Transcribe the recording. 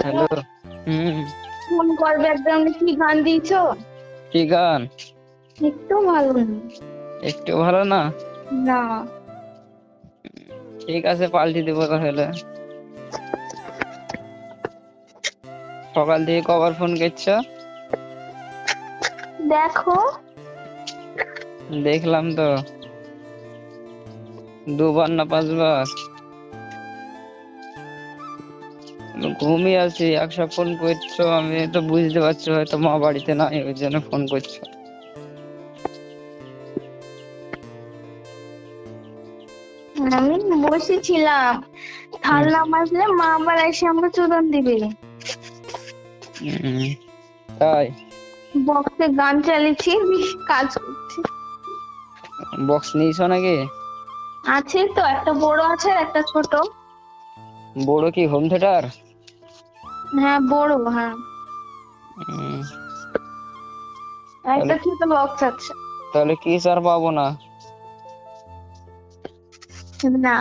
Hello. হুম। Phone করবে একদম, কি গান দিয়েছো? কি গান? একটু ভালো না। একটু ভালো না? না, ঠিক আছে, পাল্টি দেবো তাহলে। সকাল থেকে কবার ফোন করছো? দেখো দেখলাম তো, 2বার না 5বার। ঘুমিয়ে আছি, একশো ফোন করছো, আমি তো বুঝতে পারছি হয়তো মা বাড়িতে নাই, ওই জন্য ফোন করছো। আমি বসেছিলাম, থাল না মাজলে মা আবার এসে আমাকে চোদন দিবে। হুম, তাই? বক্সে গান চালিয়েছি, কাজ করছি। বক্স নিয়েছো নাকি? আছে তো, একটা বড় আছে আর একটা ছোট। বড় কি হোম থিয়েটার? হ্যাঁ বড়, হ্যাঁ। হুম, আর তাহলে একটা ছোট বক্স আছে। তাহলে কি আর পাবো না? না।